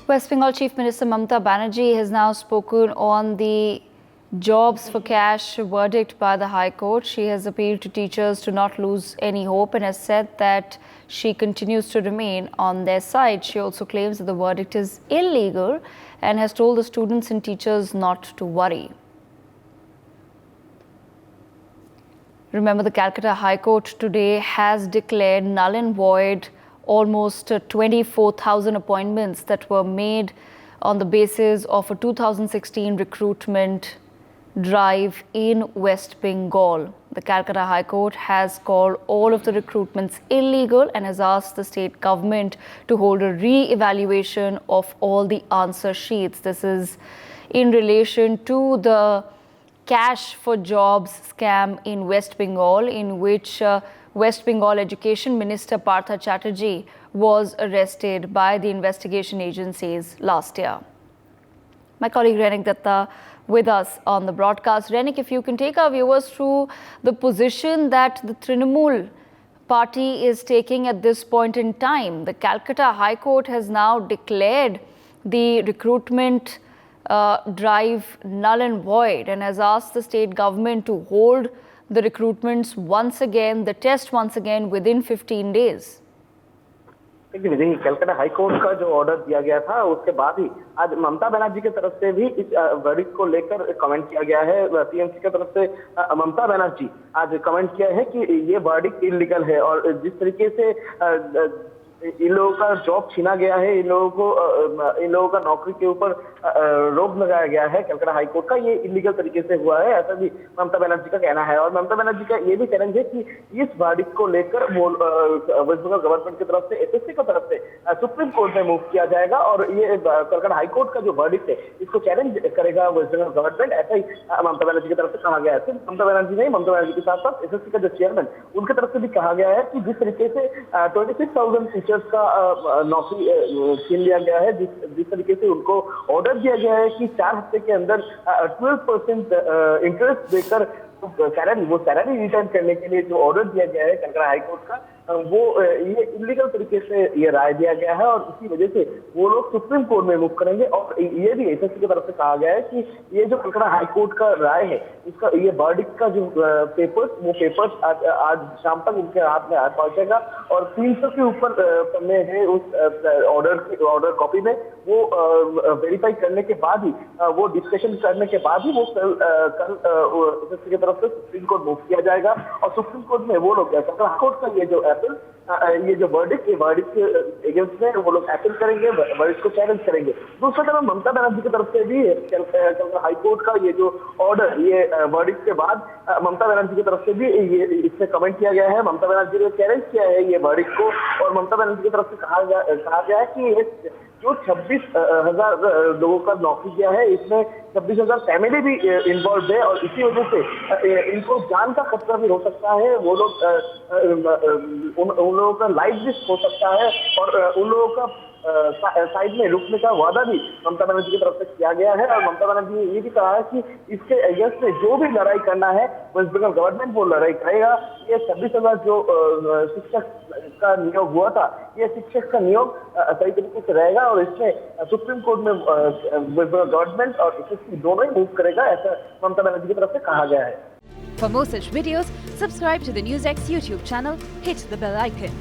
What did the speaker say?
West Bengal Chief Minister Mamata Banerjee has now spoken on the jobs for cash verdict by the High Court. She has appealed to teachers to not lose any hope and has said that she continues to remain on their side. She also claims that the verdict is illegal and has told the students and teachers not to worry. Remember, the Calcutta High Court today has declared null and void almost 24,000 appointments that were made on the basis of a 2016 recruitment drive in West Bengal. The Calcutta High Court has called all of the recruitments illegal and has asked the state government to hold a re-evaluation of all the answer sheets. This is in relation to the cash for jobs scam in West Bengal, in which West Bengal Education Minister Partha Chatterjee was arrested by the investigation agencies last year. My colleague Renik Datta with us on the broadcast. Renik, if you can take our viewers through the position that the Trinamool party is taking at this point in time. The Calcutta High Court has now declared the recruitment drive null and void and has asked the state government to hold the recruitments once again, the test once again within 15 days. देखिए, Calcutta high court का जो order दिया गया था उसके बाद ही आज ममता बनर्जी की तरफ से भी इस वर्डिक्ट को लेकर कमेंट किया गया है। टीएमसी की तरफ से ममता बनर्जी आज कमेंट किया है कि ये वर्डिक्ट इलीगल है और जिस तरीके से इन लोगों का जॉब छीना गया है, इन लोगों का नौकरी के ऊपर रोक लगाया गया है कलकत्ता हाई कोर्ट का, ये इलीगल तरीके से हुआ है, ऐसा भी ममता बनर्जी का कहना है। और ममता बनर्जी का ये भी चैलेंज है कि इस वर्डिक्ट को लेकर वो वेस्ट बंगाल गवर्नमेंट की तरफ से एसएससी की तरफ से सुप्रीम कोर्ट में मूव किया जाएगा और ये कलकत्ता हाई कोर्ट का जो वर्डिक्ट है इसको चैलेंज करेगा वेस्ट बंगाल गवर्नमेंट, ऐसा ही ममता बनर्जी की तरफ से कहा गया है। सिर्फ ममता बनर्जी नहीं, ममता बनर्जी के साथ साथ एसएससी का जो चेयरमैन उनकी तरफ से भी कहा गया है कि जिस तरीके से 26,000 टीचर्स का नौकरी छीन लिया गया है, जिस तरीके से उनको ऑर्डर दिया गया है कि 4 हफ्ते के अंदर 12% इंटरेस्ट देकर वो सैलरी रिटर्न करने के लिए जो ऑर्डर दिया गया है कलकत्ता हाई कोर्ट का, वो ये इलीगल तरीके से ये राय दिया गया है और इसी वजह से वो लोग सुप्रीम कोर्ट में मूव करेंगे। और ये भी एसएससी की तरफ से कहा गया है कि ये जो कलकत्ता हाई कोर्ट का राय है, इसका ये वर्डिक्ट का जो पेपर्स आज शाम तक उनके हाथ में पहुंचेगा और 300 के ऊपर पन्ने हैं उस ऑर्डर कॉपी में, वो वेरीफाई करने के बाद ही, वो डिस्कशन करने के बाद ही वो कल एसएससी की तरफ से सुप्रीम कोर्ट मूव किया जाएगा और सुप्रीम कोर्ट में वो लोग कलकत्ता हाई कोर्ट का ये जो वर्डिक्ट के अगेंस्ट में वो लोग अपील करेंगे, वर्डिक्ट को चैलेंज करेंगे। दूसरी तरफ ममता बनर्जी की तरफ से भी कलकत्ता हाई कोर्ट का ये जो ऑर्डर, ये वर्डिक्ट के बाद ममता बनर्जी की तरफ से भी ये इसमें कमेंट किया गया है। ममता बनर्जी ने चैलेंज किया है ये वर्डिक्ट को और ममता बनर्जी की तरफ से कहा गया है कि जो 26,000 लोगों का नौकरी किया है, इसमें 26,000 फैमिली भी इन्वॉल्व है और इसी वजह से इनको जान का खतरा भी हो सकता है। वो लोग उन लोगों का लाइफ भी हो सकता है और उन लोगों का साइड में रुकने का वादा भी ममता बनर्जी की तरफ से किया गया है। और ममता बनर्जी ने ये भी कहा है कि इसके अगेंस्ट में जो भी लड़ाई करना है वेस्ट बंगाल गवर्नमेंट वो लड़ाई करेगा। ये 26,000 जो शिक्षक का नियोग हुआ था, ये शिक्षक का नियोग सही तरीके से रहेगा और इसमें सुप्रीम कोर्ट में वेस्ट बंगाल गवर्नमेंट और एसएससी दोनों ही मूव करेगा, ऐसा ममता बनर्जी की तरफ से कहा गया है। For more such videos, subscribe to the NewsX YouTube channel, hit the bell icon.